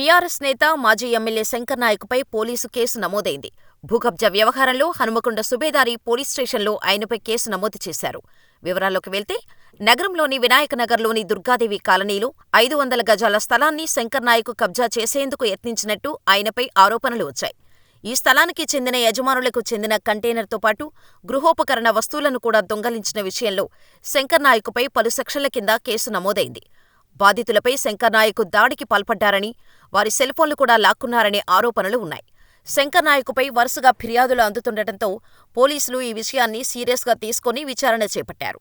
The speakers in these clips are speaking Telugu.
బీఆర్ఎస్ నేత, మాజీ ఎమ్మెల్యే శంకర్ నాయక్పై పోలీసు కేసు నమోదైంది. భూకబ్జా వ్యవహారంలో హనుమకొండ సుబేదారి పోలీస్ స్టేషన్లో ఆయనపై కేసు నమోదు చేశారు. వివరాల్లోకి వెళ్తే, నగరంలోని వినాయకనగర్లోని దుర్గాదేవి కాలనీలో 500 గజాల స్థలాన్ని శంకర్ నాయక్ కబ్జా చేసేందుకు యత్నించినట్టు ఆయనపై ఆరోపణలు వచ్చాయి. ఈ స్థలానికి చెందిన యజమానులకు చెందిన కంటైనర్తో పాటు గృహోపకరణ వస్తువులను కూడా దొంగలించిన విషయంలో శంకర్ నాయక్పై పలు సెక్షన్ల కింద కేసు నమోదైంది. బాధితులపై శంకర్ నాయక్ దాడికి పాల్పడ్డారని, వారి సెల్ఫోన్లు కూడా లాక్కున్నారనే ఆరోపణలు ఉన్నాయి. శంకర్ నాయక్పై వరుసగా ఫిర్యాదులు అందుతుండటంతో పోలీసులు ఈ విషయాన్ని సీరియస్గా తీసుకుని విచారణ చేపట్టారు.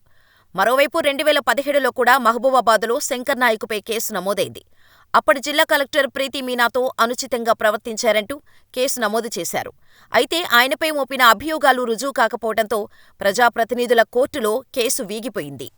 మరోవైపు 2017లో కూడా మహబూబాబాద్లో శంకర్ నాయక్పై కేసు నమోదైంది. అప్పటి జిల్లా కలెక్టర్ ప్రీతి మీనాతో అనుచితంగా ప్రవర్తించారంటూ కేసు నమోదు చేశారు. అయితే ఆయనపై మోపిన అభియోగాలు రుజువు కాకపోవడంతో ప్రజాప్రతినిధుల కోర్టులో కేసు వీగిపోయింది.